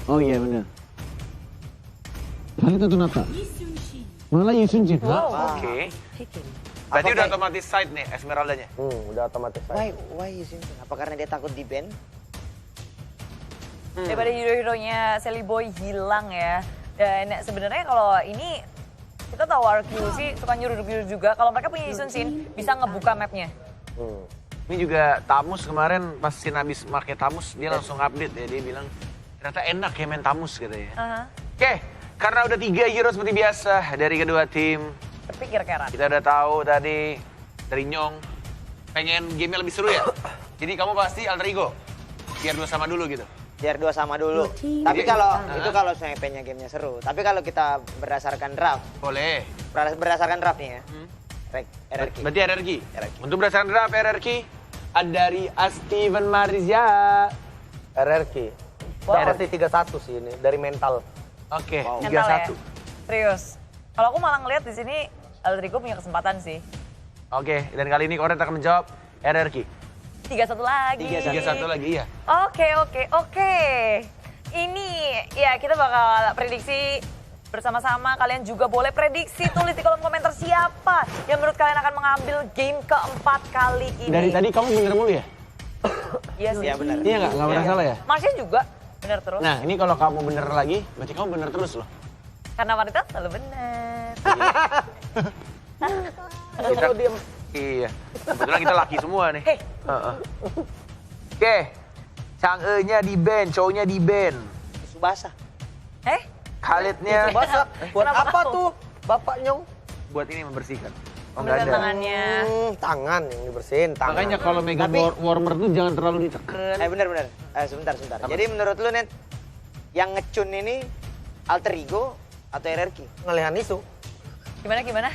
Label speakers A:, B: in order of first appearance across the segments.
A: Oh iya benar. Kali itu Nata. Malah Yusunjin.
B: Oke. Berarti udah otomatis side nih Esmeraldanya.
C: Udah otomatis.
D: Why Yusunjin? Apa karena dia takut di ban?
E: Daripada hero-heronya Silly Boy hilang ya. Dan sebenarnya kalau ini kita tahu RQ sih suka nyuruh-nyuruh juga. Kalau mereka punya Yusunjin bisa ngebuka mapnya.
B: Ini juga Tamus kemarin pas Sin habis pakai Tamus dia langsung update ya, dia bilang ternyata enak ya main Tamus katanya. Oke, karena udah 3 hero seperti biasa dari kedua tim.
E: Berpikir Kerat.
B: Kita udah tahu tadi dari Nyong pengen gamenya lebih seru ya. Jadi kamu pasti alter ego biar dua sama dulu gitu.
D: Biar dua sama dulu. Tapi kalau itu kalau saya pengen gamenya seru. Tapi kalau kita berdasarkan draft,
B: Boleh.
D: berdasarkan draft nih ya. RRQ.
B: Berarti RRQ. Untuk berdasarkan draft RRQ ada dari Steven Marizia.
C: RRQ. Pasti 3-1 sih ini dari mental.
B: Oke,
E: Mental ya?
B: 3-1.
E: Serius. Kalau aku malah ngeliat di sini Aldrigo punya kesempatan sih.
B: Oke, dan kali ini Koret akan menjawab RRQ.
E: 3-1 lagi.
B: 3-1 lagi, iya.
E: Oke. Ini ya kita bakal prediksi bersama-sama. Kalian juga boleh prediksi, tulis di kolom komentar siapa yang menurut kalian akan mengambil game keempat kali ini.
A: Dari tadi kamu bener mulu ya?
E: Iya sih.
D: Iya benar.
A: Iya nggak pernah salah ya?
E: Marsha juga benar terus.
A: Nah ini kalau kamu bener lagi, berarti kamu bener terus loh.
E: Karena wanita selalu benar.
B: Kita diam. Iya. Kebetulan kita laki semua nih.
E: Hei.
B: Oke. Chang'e-nya di ban, cowoknya di ban.
D: Isu basah.
B: Khalidnya
C: Basah. Buat
E: Kenapa
C: apa
E: tuh?
C: tuh Bapak Nyong?
B: buat ini membersihkan. Oh,
E: Ambilkan
B: nggak ada.
E: tangannya.
C: Tangan yang dibersihin, tangan.
A: Makanya kalau megang warmer tuh jangan terlalu ditekan.
D: Benar. Sebentar. Jadi menurut lu Net, yang ngecun ini alter ego atau RRQ?
C: ngelihan isu.
E: Gimana?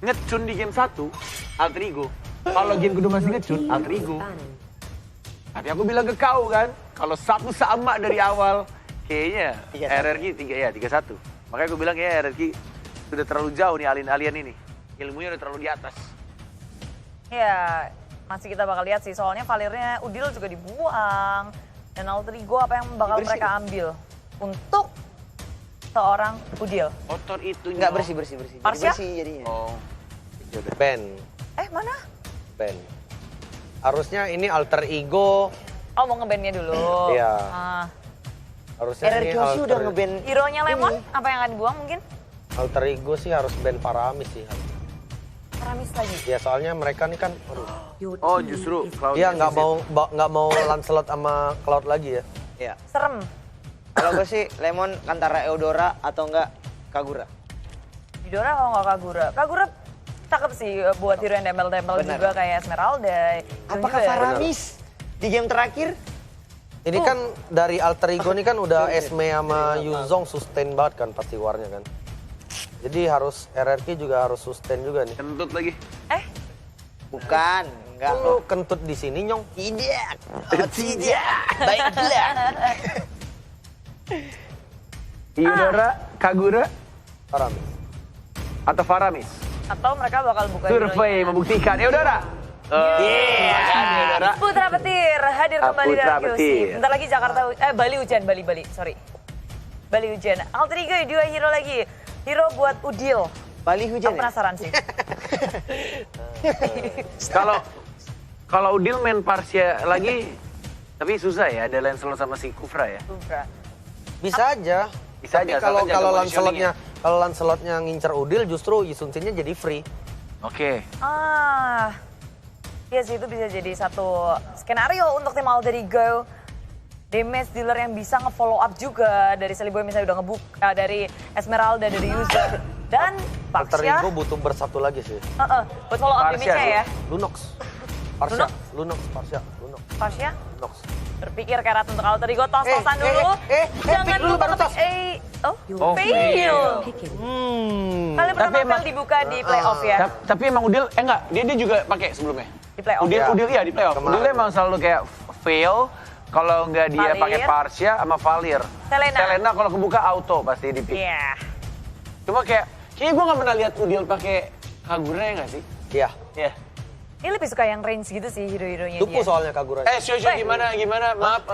B: Ngecun di game 1, alter ego.
A: Kalau game kedua masih ngecun,
B: Alter ego. Tapi aku bilang ke kau kan, kalau satu sama dari awal, kayaknya
D: 3-1.
B: RRQ 3-1. Makanya aku bilang ya RRQ sudah terlalu jauh nih alien-alien ini. Ilmunya udah terlalu di atas.
E: Ya, masih kita bakal lihat sih. Soalnya Valirnya Udil juga dibuang. Dan alter ego apa yang bakal
D: Bersih.
E: mereka ambil untuk seorang Udil.
B: Kotor itu
D: Enggak
B: Nyong.
D: bersih.
E: Parsya?
D: Bersih jadinya.
B: Oh. Yaudah.
C: Ben.
E: Mana?
C: Ben. Harusnya ini alter ego.
E: Oh, mau ngebandnya dulu.
C: Iya.
E: Ah.
C: Harusnya ini
D: RRQ sih udah ngeband.
E: Hero-nya Lemon, apa yang akan dibuang mungkin?
C: alter ego sih harus ban Paramis sih.
E: Paramis lagi.
C: Ya soalnya mereka nih kan,
B: Oh justru Cloud
C: dia nggak
B: Assassin.
C: mau Lancelot sama Cloud lagi ya.
D: Iya.
E: Serem.
D: Kalau gue sih Lemon antara Eudora atau enggak Kagura.
E: Didora kalau nggak Kagura. Kagura cakep sih buat hero yang dempel-dempel
D: Benar.
E: juga kayak Esmeralda.
D: Apakah
E: Juga ya.
D: Faramis di game terakhir?
C: Ini kan dari alter ego nih kan udah Esme sama Yuzong sustain banget kan pasti warnya kan. Jadi harus RRQ juga harus sustain juga nih.
B: Kentut lagi.
D: Bukan, enggak.
C: Lu kentut di sini Nyong.
D: Tidak. Oh, tidak. Baiklah.
B: Eudora, Kagura,
C: Paramis.
B: atau Faramis?
E: Atau mereka bakal buka
B: Survei
E: hero-nya.
B: membuktikan. Eudora. Eudora.
E: Putra Petir hadir kembali
B: Putra
E: dari QC.
B: Petir.
E: Bentar lagi Jakarta, Bali hujan, Bali, sorry. Bali hujan. Alter ego 2 hero lagi. Hero buat Udil.
D: Bali hujan
E: Aku
D: ya?
E: penasaran sih.
B: Kalau Udil main Parsya lagi, tapi susah ya, ada Lancelot sama si Kufra ya.
E: Buka.
C: Bisa aja.
B: Bisa
C: Tapi
B: aja,
C: kalau
B: asalkan jago
C: kalau Lancelotnya ngincer Udil justru Yusunsinnya jadi free.
B: Oke.
E: Iya sih itu bisa jadi satu skenario untuk tim Alter Ego. Damage dealer yang bisa nge-follow up juga dari Silly Boy misalnya udah ngebuka dari Esmeralda, dari User. Dan
C: Alter
E: Paksya,
C: ego butuh bersatu lagi sih.
E: buat follow up
B: Parsya
E: damage-nya ya.
C: Lunox. Parsya. Lunox, Parsya. Lunox.
E: Paksya,
C: Lunox.
E: berpikir Kerat untuk Alter Ego, tos-tosan dulu. Jangan
C: pick dulu
E: lupa
C: baru tos.
E: fail. Kali pertama
B: Tapi emang-
E: fail dibuka di playoff ya.
A: Tapi emang Udil, enggak, dia juga pakai sebelumnya.
E: Di playoff.
A: Udil ya di playoff.
C: Kemarin.
B: Udil emang selalu kayak fail, kalau nggak dia
E: Valir.
B: pakai Parsya sama Valir.
E: Selena.
B: kalau kebuka auto pasti di pick.
E: Iya.
A: Cuma kayaknya gue nggak pernah lihat Udil pakai Kagura ya nggak sih?
C: Iya.
A: Iya.
E: Ini lebih suka yang range gitu sih hero-heronya
C: Cupu
E: dia.
C: soalnya Kagura.
B: Shoshu gimana? Maaf.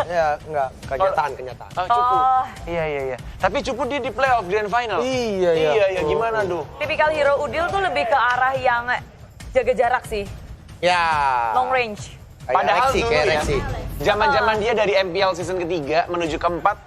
C: Ya, enggak. Kenyataan.
B: Cupu.
E: Oh.
B: Iya. Tapi Cupu dia di playoff Grand Final.
C: Iya.
B: Gimana tuh?
E: Tipikal hero Udil tuh lebih ke arah yang jaga jarak sih.
C: Ya.
E: Long range.
B: Padahal
C: Rexy,
B: dulu
C: kayak
B: ya,
C: Rexy.
B: zaman-zaman dia dari MPL season ketiga menuju keempat,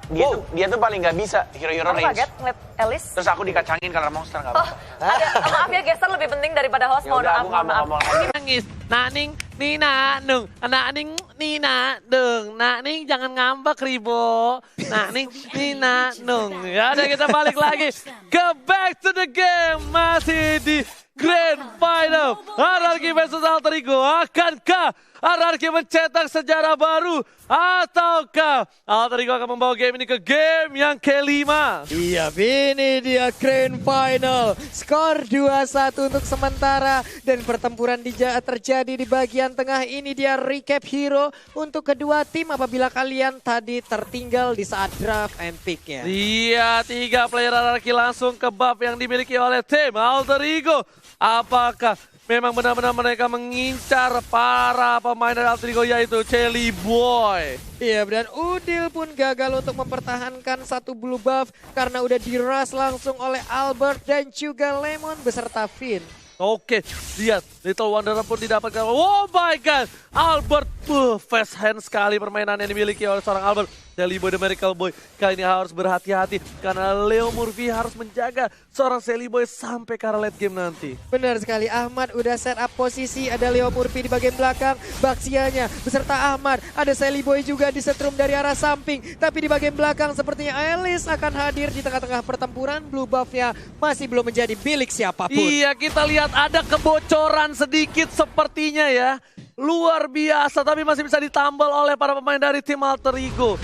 B: dia tuh paling nggak bisa hero-hero
E: Aku
B: range.
E: kaget ngeliat Elis.
B: Terus aku dikacangin karena monster nggak
E: Oh,
B: apa-apa.
E: maaf ya Gester lebih penting daripada host.
B: Ya
E: Mohon
B: udah,
E: maaf,
B: aku nggak
E: mohon
B: mau
E: maaf.
B: ngomong.
F: Nangis, naning, nina, nung, naning, nina, dung, naning jangan ngambek ribo, naning, nina, nung. Ya udah kita balik lagi ke back to the game, masih di Grand Final. RRQ versus Alter Ego, akankah RRQ mencetak sejarah baru ataukah Alter Ego akan membawa game ini ke game yang kelima?
G: Iya, ini dia Grand Final. Skor 2-1 untuk sementara dan pertempuran terjadi di bagian tengah. Ini dia recap hero untuk kedua tim apabila kalian tadi tertinggal di saat draft and pick-nya.
F: Iya, 3 player RRQ langsung ke buff yang dimiliki oleh tim Alter Ego. Apakah memang benar-benar mereka mengincar para pemain dari Alter Ego yaitu Celi Boy?
G: Iya, dan Udil pun gagal untuk mempertahankan satu blue buff karena udah diras langsung oleh Albert dan juga Lemon beserta Finn.
F: Oke, lihat Little Wanderer pun didapatkan. Oh my god, Albert, fast hand sekali permainan yang dimiliki oleh seorang Albert. Sally Boy The Miracle Boy kali ini harus berhati-hati karena Leo Murphy harus menjaga seorang Sally Boy sampai ke arah late game nanti.
G: Benar sekali, Ahmad udah set up posisi, ada Leo Murphy di bagian belakang, Baksianya beserta Ahmad, ada Sally Boy juga disetrum dari arah samping, tapi di bagian belakang sepertinya Elis akan hadir di tengah-tengah pertempuran, blue buff-nya masih belum menjadi milik siapapun.
F: Iya, kita lihat ada kebocoran sedikit sepertinya ya. Luar biasa, tapi masih bisa ditambal oleh para pemain dari tim Alter Ego.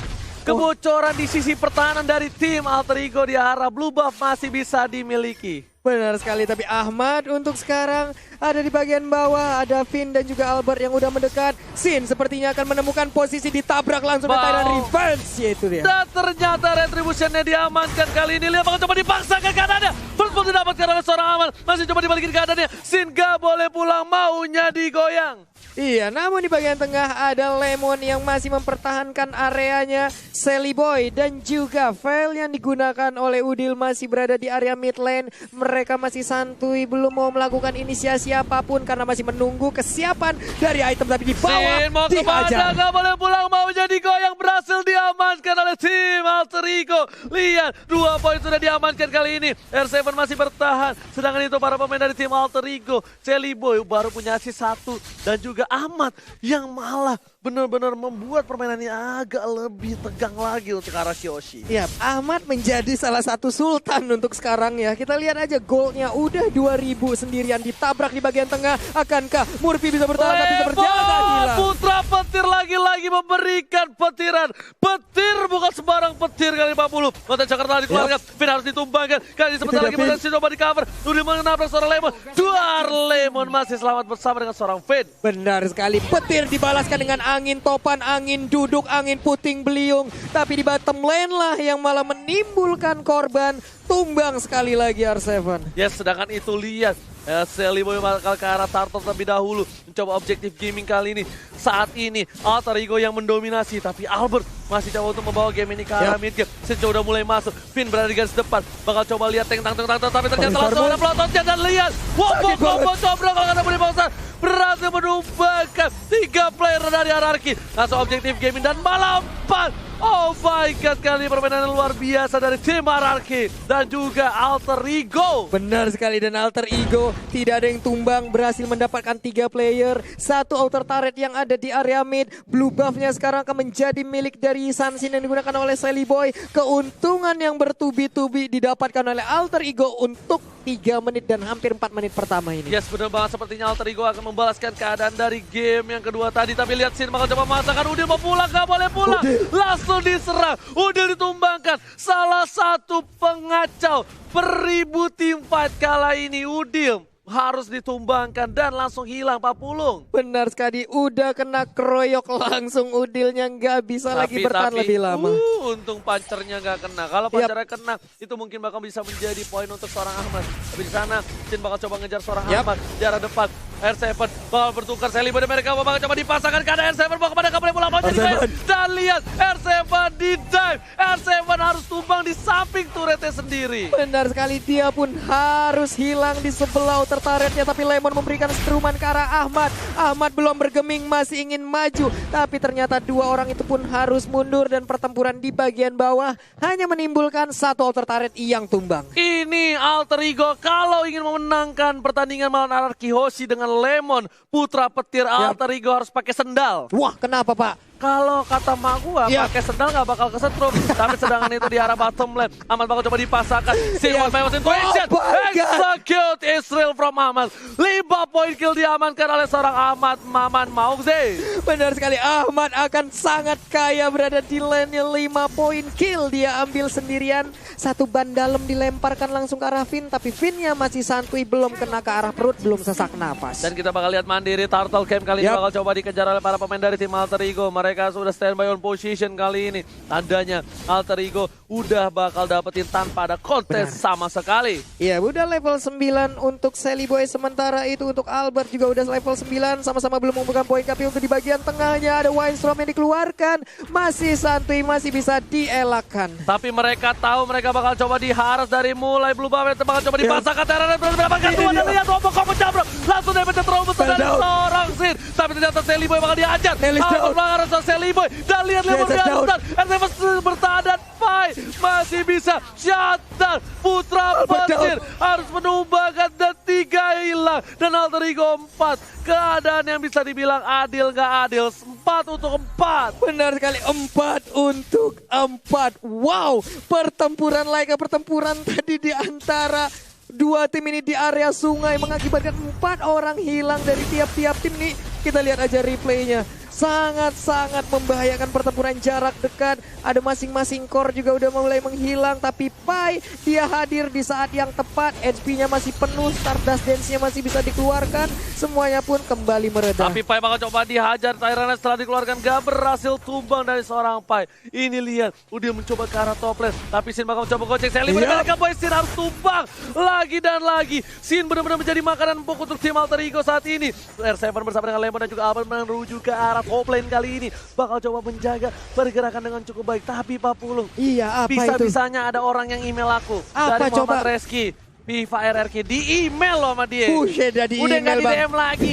F: Kebocoran di sisi pertahanan dari tim Alter Ego di arah blue buff masih bisa dimiliki.
G: Benar sekali, tapi Ahmad untuk sekarang ada di bagian bawah, ada Finn dan juga Albert yang udah mendekat. Sin sepertinya akan menemukan posisi ditabrak langsung oleh Tyrant Revenge, yaitu dia.
F: Dan ternyata Retribution-nya diamankan kali ini. Lihat bakal coba dipaksakan keadaannya. First blood didapatkan oleh seorang Amal. Masih coba dibalikin keadaannya. Sin gak boleh pulang, maunya digoyang.
G: Iya, namun di bagian tengah ada Lemon yang masih mempertahankan areanya. Sally Boy dan juga Veil yang digunakan oleh Udil masih berada di area mid lane. Mereka masih santuy, belum mau melakukan inisiasi apapun karena masih menunggu kesiapan dari item, tapi di bawah
F: Sin mau kemana,
G: dihajar.
F: gak boleh pulang, maunya digoyang. Berhasil diamankan oleh tim Alter Ego. Lihat, 2 poin sudah diamankan kali ini. R7 masih bertahan. Sedangkan itu para pemain dari tim Alter Ego. Sally Boy baru punya assist 1 dan juga Ahmad yang malah benar-benar membuat permainannya agak lebih tegang lagi untuk arah Yoshi.
G: Ya, Ahmad menjadi salah satu sultan untuk sekarang ya. Kita lihat aja goldnya udah 2000 sendirian, ditabrak di bagian tengah. Akankah Murphy bisa bertahan tapi terjaga hilang.
F: Putra petir lagi-lagi memberikan petiran. Petir bukan sembarang petir kali 40. Mata Jakarta dikeluarkan. Finn harus ditumbangkan. Kali ini sebentar lagi berhasil coba di cover. Udah menabrak seorang Lemon. Duar Lemon masih selamat bersama dengan seorang Finn.
G: Benar sekali, petir dibalaskan dengan angin topan, angin duduk, angin puting beliung. Tapi di bottom lane lah yang malah menimbulkan korban. Tumbang sekali lagi R7.
F: Ya, sedangkan itu lihat. Sally Boy bakal ke arah Turtle terlebih dahulu. Mencoba objektif gaming kali ini. Saat ini Alter Ego yang mendominasi. Tapi Albert masih coba untuk membawa game ini ke arah mid game. Sejauh udah mulai masuk. Finn berada di garis depan. Bakal coba lihat teng. Tapi ternyata langsung ada pelototnya. Dan lihat. Wow, coba kalau kata boleh bangsa. Berhasil menumbangkan 3 player dari RRQ. Langsung objektif gaming dan malah 4. Oh my god, kali ini permainan yang luar biasa dari tim RRQ dan juga Alter Ego.
G: Benar sekali, dan Alter Ego tidak ada yang tumbang, berhasil mendapatkan 3 player, 1 outer turret yang ada di area mid. Blue buff-nya sekarang akan menjadi milik dari Sansin yang digunakan oleh Sally Boy. Keuntungan yang bertubi-tubi didapatkan oleh Alter Ego untuk 3 menit dan hampir 4 menit pertama ini.
F: Yes, benar banget, sepertinya Alter Ego akan membalaskan keadaan dari game yang kedua tadi. Tapi lihat Sin bakal coba memaksakan. Udil mau pulang, gak boleh pulang. Langsung diserang, Udil ditumbangkan. Salah satu pengacau beribu tim fight kala ini. Udil harus ditumbangkan dan langsung hilang Pak Pulung.
G: Benar sekali, udah kena keroyok langsung, Udilnya nggak bisa lagi bertahan lebih lama.
F: Untung pancernya nggak kena. Kalau pancernya kena, itu mungkin bakal bisa menjadi poin untuk seorang Ahmad. Tapi di sana, Sin bakal coba ngejar seorang Ahmad di arah depan. R7 bakal bertukar Celiboy dan mereka bakal coba dipasangkan karena R7 mau kepada kapal bola mau jadi dan lihat R7 di dive. R7 harus tumbang di samping turretnya sendiri.
G: Benar sekali, dia pun harus hilang di sebelah outer turretnya, tapi Lemon memberikan seteruman ke arah Ahmad. Ahmad belum bergeming, masih ingin maju, tapi ternyata dua orang itu pun harus mundur dan pertempuran di bagian bawah hanya menimbulkan satu outer turret yang tumbang.
F: Ini Alter Ego kalau ingin memenangkan pertandingan melawan Anarchy Hoshi dengan Lemon, putra petir Alter Ego harus pakai sendal.
G: Wah, kenapa Pak?
F: Kalau kata mak gua pakai sendal nggak bakal kesetrum. Tapi sedangkan itu di arah bottom lane. Ahmad bakal coba dipasangkan. Simon Famous Intuition. Execute Israel from Ahmad. 5 poin kill diamankan oleh seorang Ahmad Maman Maukze.
G: Benar sekali, Ahmad akan sangat kaya berada di lane-nya. 5 poin kill dia ambil sendirian. Satu ban dalam dilemparkan langsung ke arah Finn, tapi Finn-nya masih santuy, belum kena ke arah perut, belum sesak napas.
F: Dan kita bakal lihat mandiri Turtle Camp kali ini bakal coba dikejar oleh para pemain dari tim Alter Ego. Mereka sudah standby on position kali ini. Tandanya Alter Ego udah bakal dapetin tanpa ada kontes sama sekali.
G: Iya, udah level 9 untuk Celiboy. Sementara itu untuk Albert juga udah level 9. Sama-sama belum membuka poin, tapi untuk di bagian tengahnya ada Windstorm yang dikeluarkan. Masih santuy, masih bisa dielakkan.
F: Tapi mereka tahu mereka bakal coba diharas dari mulai Blue Buff. Bakal coba dipasangkan Terra dan terus mendapatkan dua. Dan lihat Robo kok mencabrok. Langsung damage terlalu besar dari seorang Sin. Tapi ternyata Celiboy bakal diajar. Albert mengarah ke Celiboy. Dan lihat Lemon berhasil. R7 bertahan dan Pai masih bisa shutdown. Putra petir harus menumbangkan dan 3 hilang. Dan Alter Ego 4. Keadaan yang bisa dibilang adil nggak adil. 4 untuk 4.
G: Benar sekali, 4 untuk 4. Wow, pertempuran layaknya pertempuran tadi di antara dua tim ini di area sungai mengakibatkan 4 orang hilang dari tiap-tiap tim nih. Kita lihat aja replaynya. Sangat-sangat membahayakan pertempuran jarak dekat. Ada masing-masing core juga udah mulai menghilang. Tapi Pai dia hadir di saat yang tepat. HP-nya masih penuh. Stardust Dance-nya masih bisa dikeluarkan. Semuanya pun kembali meredah.
F: Tapi Pai bakal coba dihajar. Tyrannus setelah dikeluarkan gak berhasil tumbang dari seorang Pai. Ini lihat udah mencoba ke arah top lane. Tapi Sin bakal coba gocek Celiboy. Mereka boy Sin harus tumbang lagi dan lagi. Sin benar-benar menjadi makanan empuk untuk tim Alter Ego saat ini. R7 bersama dengan Lemon dan juga Albert menuju ke arah top lane kali ini. Bakal coba menjaga pergerakan dengan cukup baik. Tapi Pak Pulung,
G: iya, apa
F: bisa-bisanya ada orang yang email aku.
G: Apa
F: dari Muhammad
G: coba?
F: Reski. Viva RRQ di email loh sama dia.
G: Udah di
F: udah
G: email,
F: nggak di DM lagi.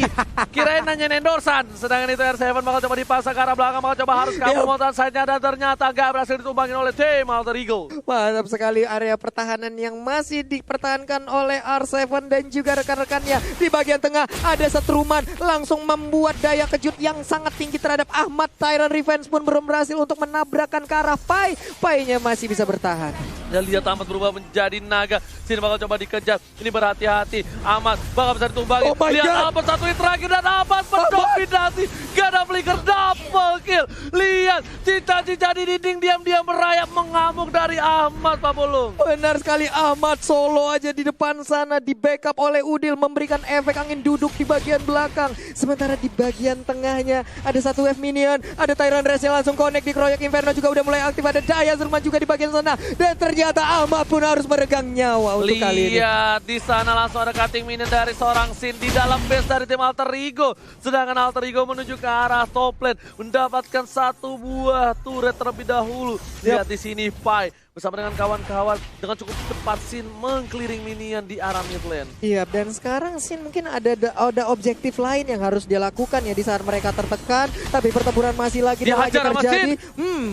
F: Kirain nanya endorsan. Sedangkan itu R7 bakal coba dipasang ke arah belakang. Bakal coba harus kabur motor side-nya. Dan ternyata gak berhasil ditumbangin oleh tim Alter Ego.
G: Mantap sekali area pertahanan yang masih dipertahankan oleh R7 dan juga rekan-rekannya. Di bagian tengah ada setruman. Langsung membuat daya kejut yang sangat tinggi terhadap Ahmad. Tyrant Revenge pun belum berhasil untuk menabrakkan ke arah Pai. Pai-nya masih bisa bertahan.
F: Dan lihat Ahmad berubah menjadi naga. Sini bakal coba dikejar. Ini berhati-hati. Ahmad bakal bisa ditumbangi. Lihat Albert satu hit terakhir dan Ahmad mendominasi. Gak ada flicker, double kill. Lihat cica-cica di dinding diam-diam merayap mengamuk dari Ahmad, Pak Pulung.
G: Benar sekali, Ahmad solo aja di depan sana, di backup oleh Udil, memberikan efek angin duduk di bagian belakang. Sementara di bagian tengahnya ada satu wave minion, ada Tyrant Race yang langsung connect, di Kroyak Inferno juga udah mulai aktif, ada Daya Zerman juga di bagian sana. Dan ternyata Ahmad pun harus meregang nyawa untuk kali ini.
F: Lihat di sana langsung ada cutting minion dari seorang Sin di dalam base dari tim Alter Ego. Sedangkan Alter Ego menuju ke arah top lane, mendapatkan satu buah turret terlebih dahulu. Lihat di sini Pai bersama dengan kawan-kawan dengan cukup cepat Sin mengclearing minion di arah mid lane.
G: Iya, dan sekarang Sin mungkin ada objektif lain yang harus dia lakukan ya di saat mereka tertekan. Tapi pertempuran masih lagi dan lagi terjadi.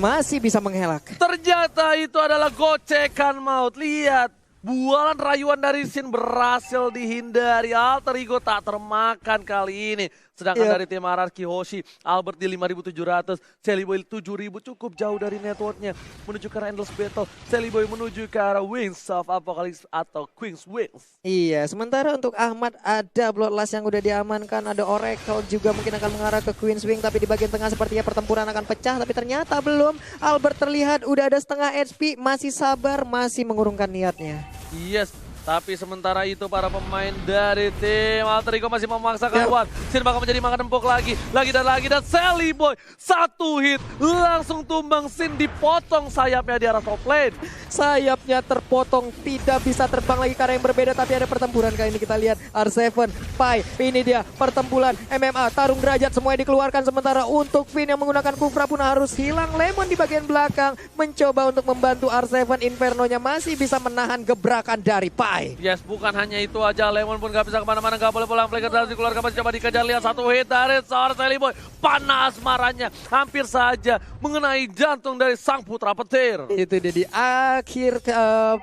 G: Masih bisa mengelak.
F: Ternyata itu adalah gocekan maut. Lihat. Bualan rayuan dari Sin berhasil dihindari. Alter Ego tak termakan kali ini. Sedangkan dari tim Anarchy Hoshi, Albert di 5.700, Celiboy 7.000, cukup jauh dari networknya. Menuju ke arah Endless Battle, Celiboy menuju ke arah Wings of Apocalypse atau Queen's Wings.
G: Iya, sementara untuk Ahmad ada Bloodlust yang udah diamankan, ada Oracle juga mungkin akan mengarah ke Queen's Wing. Tapi di bagian tengah sepertinya pertempuran akan pecah, tapi ternyata belum. Albert terlihat udah ada setengah HP, masih sabar, masih mengurungkan niatnya.
F: Yes. Tapi sementara itu para pemain dari tim Alter Ego masih memaksakan one. Sin bakal menjadi makan empuk lagi dan Sally Boy 1 hit langsung tumbang. Sin dipotong sayapnya di arah top lane.
G: Sayapnya terpotong, tidak bisa terbang lagi karena yang berbeda, tapi ada pertempuran kali ini. Kita lihat R7, Pai, ini dia pertempuran MMA, tarung derajat semuanya dikeluarkan, sementara untuk Finn yang menggunakan Kufra pun harus hilang. Lemon di bagian belakang mencoba untuk membantu R7, Inferno-nya masih bisa menahan gebrakan dari Pai.
F: Yes, bukan hanya itu aja, Lemon pun gak bisa kemana-mana, gak boleh pulang. Flicker harus dikeluarkan, masih coba dikejar, lihat 1 hit dari seorang Sally Boy. Panas marahnya, hampir saja mengenai jantung dari sang putra petir.
G: Itu dia di akhir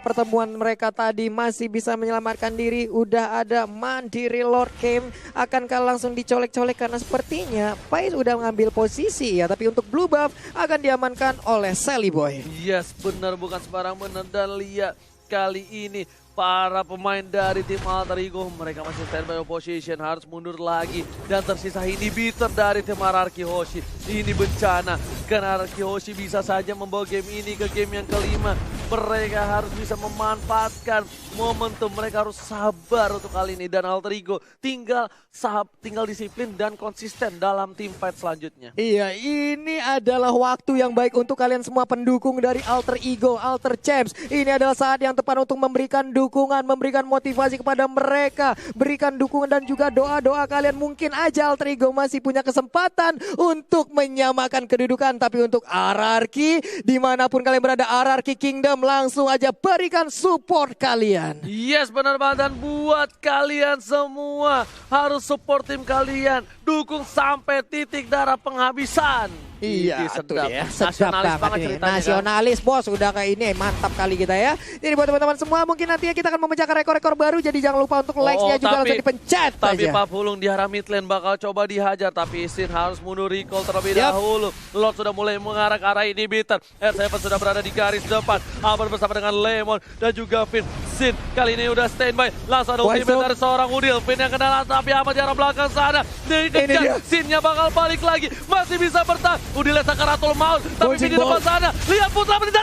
G: pertemuan mereka tadi masih bisa menyelamatkan diri. Udah ada mandiri Lord Game, akankah langsung dicolek-colek karena sepertinya Pai udah mengambil posisi ya. Tapi untuk blue buff akan diamankan oleh Sally Boy.
F: Yes, benar, bukan sembarang benar. Dan lihat kali ini para pemain dari tim Alter Ego, mereka masih standby position, harus mundur lagi. Dan tersisa inhibitor dari tim Ararki Hoshi. Ini bencana, karena Ararki Hoshi bisa saja membawa game ini ke game yang kelima. Mereka harus bisa memanfaatkan momentum, mereka harus sabar untuk kali ini. Dan Alter Ego tinggal disiplin dan konsisten dalam tim fight selanjutnya.
G: Iya, ini adalah waktu yang baik untuk kalian semua pendukung dari Alter Ego, Alter Champs. Ini adalah saat yang tepat untuk memberikan dukungan, memberikan motivasi kepada mereka. Berikan dukungan dan juga doa-doa kalian. Mungkin aja Alter Ego masih punya kesempatan untuk menyamakan kedudukan. Tapi untuk Ararki, dimanapun kalian berada, Ararki Kingdom, langsung aja berikan support kalian.
F: Yes, benar banget. Dan buat kalian semua, harus support tim kalian. Dukung sampai titik darah penghabisan.
G: Iya,
F: Ini
G: tuh dia. Sedap
F: Nasionalis
G: banget
F: banget
G: ini.
F: ceritanya, kan?
G: Nasionalis bos, udah kayak ini mantap kali kita ya. Jadi buat teman-teman semua, mungkin nantinya kita akan memecahkan rekor-rekor baru. Jadi jangan lupa untuk like-nya juga langsung dipencet
F: Tapi
G: aja.
F: Pak Pulung di arah mid lane bakal coba dihajar. Tapi Sin harus mundur recall terlebih dahulu. Lord sudah mulai mengarah ke arah inhibitor. R7 sudah berada di garis depan. Albert bersama dengan Lemon dan juga Finn. Sin kali ini udah standby. Langsung ada ultimate dari seorang Udil. Finn yang kena, tapi amat di arah belakang sana. Dikejar. Sinnya bakal balik lagi. Masih bisa bertahan. Udilnya Sakaratul Maut. Tapi Finn di depan sana. Lihat putra menit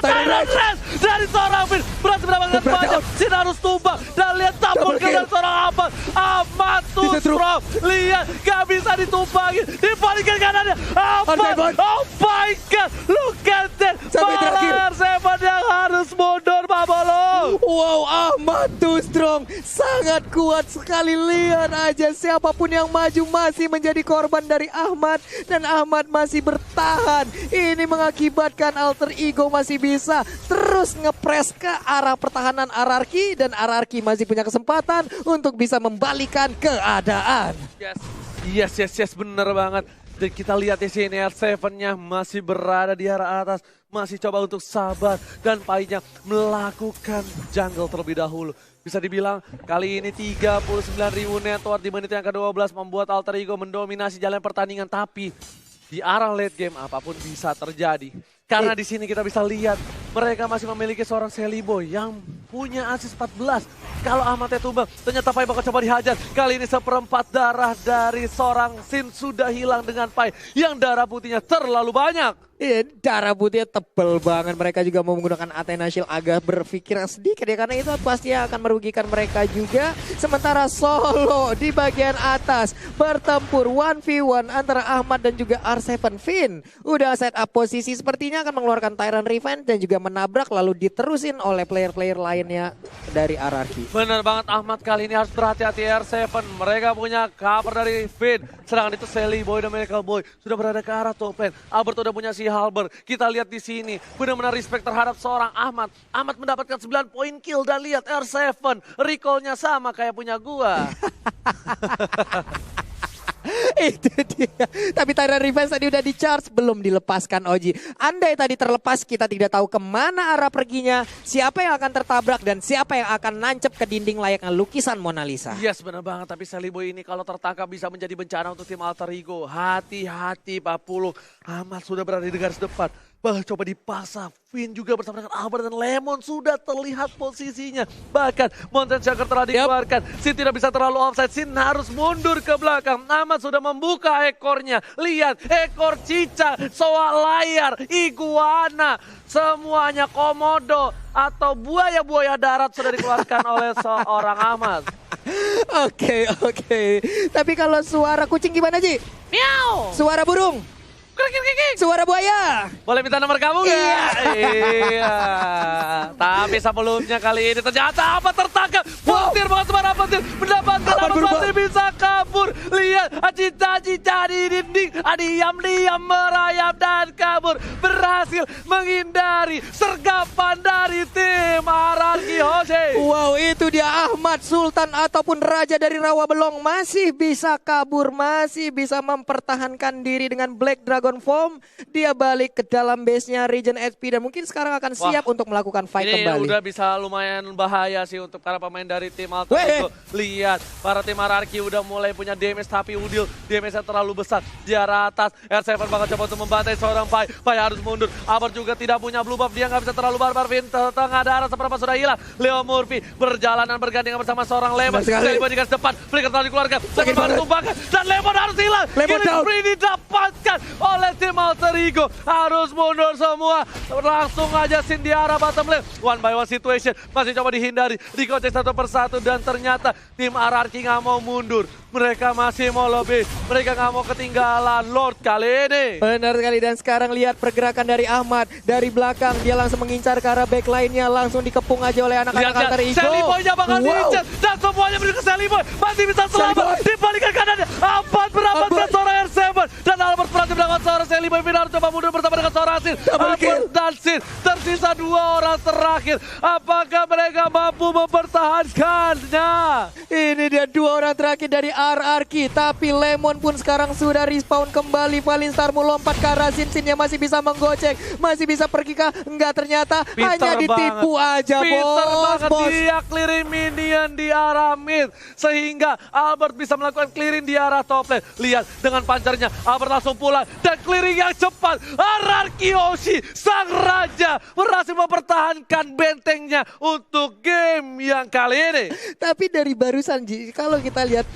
F: dari seorang Finn. Berhasil mendapatkan banyak. Sin harus tumbang. Dan lihat tampul ke dari seorang Ahmad. Ahmad too strong. Lihat gak bisa ditumbangi. Dibalikkan kanannya. Ahmad. Oh my god. Look at that. Malah R7 yang harus mundur Pak Bolong.
G: Wow, Ahmad too strong. Sangat kuat sekali. Lihat aja, siapapun yang maju masih menjadi korban dari Ahmad. Dan Ahmad masih bertahan. Ini mengakibatkan Alter Ego masih bisa terus ngepres ke arah pertahanan Ararki. Dan Ararki masih punya kesempatan untuk bisa membalikan keadaan.
F: Yes, bener banget. Dan kita lihat di sini R7-nya masih berada di arah atas. Masih coba untuk sabar dan Pai-nya melakukan jungle terlebih dahulu. Bisa dibilang kali ini 39.000 network di menit yang ke-12 membuat Alter Ego mendominasi jalan pertandingan. Tapi di arah late game apapun bisa terjadi. Karena di sini kita bisa lihat mereka masih memiliki seorang Sally Boy yang punya asis 14. Kalau Ahmadnya tumbang, ternyata Pai bakal coba dihajar. Kali ini seperempat darah dari seorang Sin sudah hilang dengan Pai yang darah putihnya terlalu banyak.
G: Iya, darah putihnya tebel banget. Mereka juga mau menggunakan Athena Shield, agak berpikir sedikit ya, karena itu pasti akan merugikan mereka juga. Sementara Solo di bagian atas bertempur 1v1 antara Ahmad dan juga R7 Finn. Udah set up posisi, sepertinya akan mengeluarkan Tyrant Revenge dan juga menabrak lalu diterusin oleh player-player lainnya dari Ararki.
F: Bener banget, Ahmad kali ini harus berhati-hati. R7 mereka punya cover dari Finn. Sedangkan itu Sally Boy dan Michael Boy sudah berada ke arah top lane. Albert udah punya si Halber. Kita lihat di sini benar-benar respect terhadap seorang Ahmad. Ahmad mendapatkan 9 poin kill dan lihat R7 recall-nya sama kayak punya gua.
G: Itu dia. Tapi Tyrant Revenge tadi udah di-charge, belum dilepaskan Oji. Andai tadi terlepas, kita tidak tahu kemana arah perginya, siapa yang akan tertabrak dan siapa yang akan nancep ke dinding layaknya lukisan Mona Lisa.
F: Yes, benar banget. Tapi Sally Boy ini kalau tertangkap bisa menjadi bencana untuk tim Alter Ego. Hati-hati Pak Pulung. Ahmad sudah berada di garis depan. coba dipaksa. Finn juga bersama dengan Albert dan Lemon sudah terlihat posisinya. Bahkan Mountain Shaker telah dikeluarkan. Sin tidak bisa terlalu offside. Sin harus mundur ke belakang. Ahmad sudah membuka ekornya. Lihat ekor cicak, soal layar, iguana. Semuanya komodo atau buaya-buaya darat sudah dikeluarkan oleh seorang Ahmad.
G: Oke. Tapi kalau suara kucing gimana, Ji?
F: Miau.
G: Suara burung? Suara buaya?
F: Boleh minta nomor kamu nggak? Iya. Tapi sebelumnya kali ini ternyata apa tertangkap. Petir banget sama petir. Mendapatkan apa masih bisa kabur. Lihat cica-cica di dinding. Diam-diam merayap dan kabur. Berhasil menghindari sergapan dari tim RRQ Hoshi.
G: Wow, itu dia Ahmad Sultan ataupun Raja dari Rawabelong. Masih bisa kabur, masih bisa mempertahankan diri dengan Black Dragon Form. Dia balik ke dalam base-nya Regen HP dan mungkin sekarang akan siap untuk melakukan fight
F: ini
G: kembali.
F: Ini udah bisa lumayan bahaya sih untuk para pemain dari tim Alter Ego. Lihat, para tim RRQ udah mulai punya damage tapi Udil damage-nya terlalu besar. Di arah atas, R7 bakal coba untuk membantai seorang Pai. Pai harus mundur. Albert juga tidak punya blue buff, dia nggak bisa terlalu barbar. Vin tengah darah seberapa sudah hilang. Leo Murphy berjalan dan bergandengan bersama seorang Lemon. Lemon di garis depan, Flicker telah dikeluarkan. Lemon ditumbangkan dan Lemon harus hilang. Killing spree didapatkan oleh tim Alter Ego. Harus mundur semua. Langsung aja Sin di arah bottom lane. One by one situation. Masih coba dihindari. Dikocek satu persatu. Dan ternyata tim RRQ nggak mau mundur. Mereka masih mau lebih. Mereka nggak mau ketinggalan Lord kali ini.
G: Benar sekali dan sekarang lihat pergerakan dari Ahmad. Dari belakang dia langsung mengincar ke arah backline-nya. Langsung dikepung aja oleh anak-anak Alter Ego.
F: Sally Boy-nya bakal diincar. Dan semuanya beri ke Sally Boy. Masih bisa selamat. Dibalikan kanannya. Albert mendapatkan seorang R7. Dan Albert berhasil mendapatkan seorang Sally Boy. Vin harus coba mundur bersama dengan seorang Sin. Albert dan Sin. Tersisa 2 orang terakhir. Apakah mereka mampu mempertahankannya?
G: Ini dia 2 orang terakhir dari RRQ. Tapi Lemon pun sekarang sudah respawn kembali. Valinstar melompat ke arah Sin. Sinnya masih bisa menggocek. Masih bisa pergi kah? Enggak, ternyata hanya ditipu aja, bos.
F: Dia clearing minion di arah mid. Sehingga Albert bisa melakukan clearing di arah top lane. Lihat dengan pancarnya. Albert langsung pulang. Dan clearing yang cepat. RRQ Hoshi, sang raja, berhasil mempertahankan bentengnya untuk game yang kali ini.
G: Tapi dari barusan, Ji, kalau kita lihat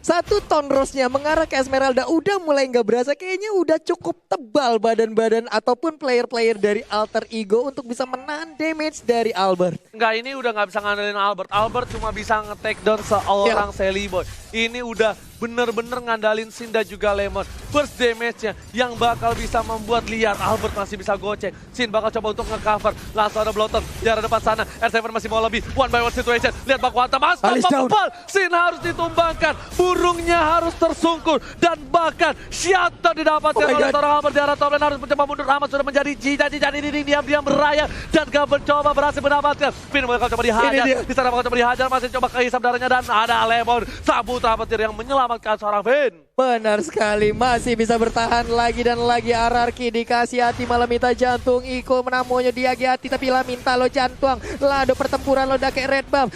G: satu Tonrosnya mengarah ke Esmeralda udah mulai nggak berasa. Kayaknya udah cukup tebal badan-badan ataupun player-player dari Alter Ego untuk bisa menahan damage dari Albert.
F: Enggak, ini udah nggak bisa ngandelin Albert. Albert cuma bisa nge-take down seorang Sally Boy. Ini udah bener-bener ngandalin Sin dan juga Lemon. Burst damage-nya yang bakal bisa membuat liar. Albert masih bisa gocek. Sin bakal coba untuk nge-cover. Langsung ada Blotter di arah depan sana. R7 masih mau lebih. One by one situation. Lihat baku hantam. Unstoppable. Sin harus ditumbangkan. Burungnya harus tersungkur. Dan bahkan Shatter didapatkan oleh seorang Albert di arah top lane. Harus mencoba mundur. Ahmad sudah menjadi cica-cica di dinding. Diam-diam berayap. Dan gak mencoba berhasil mendapatkan. Finn bakal coba dihajar. Di sana bakal coba dihajar. Masih coba kehisap darahnya. Dan ada Lemon. Sabut petir yang menyelamatkan seorang Finn.
G: Benar sekali, masih bisa bertahan lagi dan lagi. RRQ dikasih hati malah minta jantung. Iko menamunya dia hati tapi lah minta lo jantung. Lado pertempuran lo kayak red buff.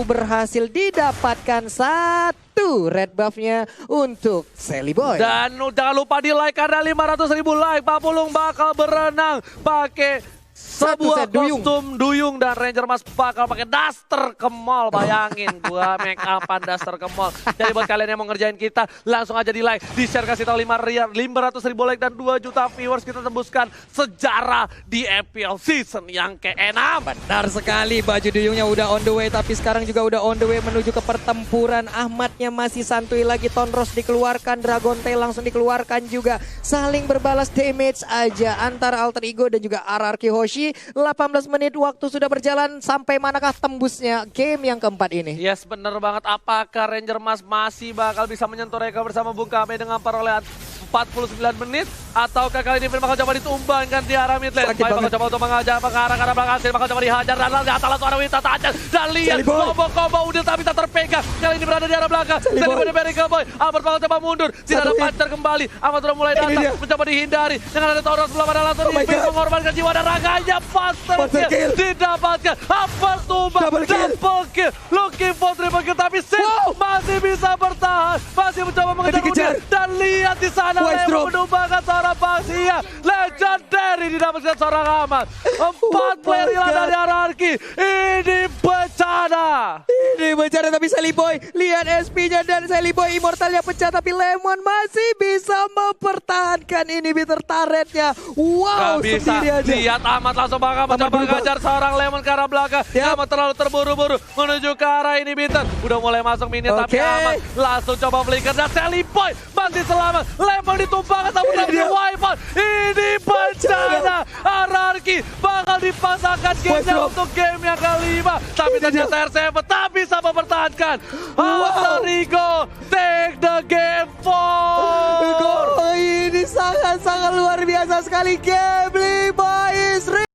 G: Berhasil didapatkan satu red buffnya untuk Sally Boy.
F: Dan jangan lupa di like, ada 500.000 like. Pak Pulung bakal berenang pakai sebuah kostum duyung dan Ranger Mas bakal pakai daster ke mall. Bayangin gua make upan daster ke mall. Jadi buat kalian yang mau ngerjain kita, langsung aja di like, di share, kasih tahu 500.000 like dan 2 juta viewers. Kita tembuskan sejarah di FPL season yang ke-6.
G: Benar sekali, baju duyungnya udah on the way tapi sekarang juga udah on the way menuju ke pertempuran. Ahmadnya masih santuy lagi, Tonros dikeluarkan, Dragon Tail langsung dikeluarkan juga. Saling berbalas damage aja antara Alter Ego dan juga RRQ Hoshi. 18 menit waktu sudah berjalan, sampai manakah tembusnya game yang keempat ini?
F: Yes, bener banget. Apakah Ranger Mas masih bakal bisa menyentuh mereka bersama Bung Kame dengan perolehan 49 menit? Ataukah kali ini Finn bakal coba ditumbangkan di arah mid lane? Pai bakal coba untuk mengajar mengarah ke arah belakang, Sin bakal coba dihajar dan atas suara Wita tajam. Dan lihat combo Udil tak bisa terpegang. Kali ini berada di arah belakang. Sally Boy dari Boy. Albert bakal coba mundur. Tidak ada pancar kembali. Ahmad sudah mulai datang mencoba dihindari. Dengan ada Tauros sebelah pada langsung mengorbankan jiwa dan raganya. Faster didapatkan. Albert tumbang. Double kill. Looking for triple kill. Tapi Sin masih bisa bertahan. bertahan, masih mencoba mengejar
G: Dikejar.
F: Udil. Dan lihat di sana
G: Wise
F: Lemon
G: drop.
F: menumbangkan seorang Baxia. Legendary didapatkan seorang Aman. 4 player hilang
G: God.
F: dari hierarki. Ini bencana.
G: Ini bencana tapi Sally Boy. Lihat SP-nya dan Sally Boy Immortalnya pecah. Tapi Lemon masih bisa mempertahankan inhibitor turretnya. Wow,
F: Gak bisa,
G: sendiri aja.
F: lihat Ahmad langsung bakal mencoba
G: berubah.
F: ngajar seorang Lemon ke arah belakang.
G: Yap.
F: Ahmad terlalu terburu-buru menuju ke arah ini Bintan. Udah mulai masuk minion tapi
G: Oke.
F: Ahmad langsung coba flicker dan Sally Boy masih selamat. Lemon ditumpahkan tapi
G: Ini dia.
F: wipe out. Ini bencana. Hierarki bakal dipasangkan gamenya
G: drop.
F: untuk game yang kelima. Tapi ternyata R7 tak bisa mempertahankan. Alter Ego take the game for.
G: Ini sangat-sangat luar biasa sekali. Game 5 is real.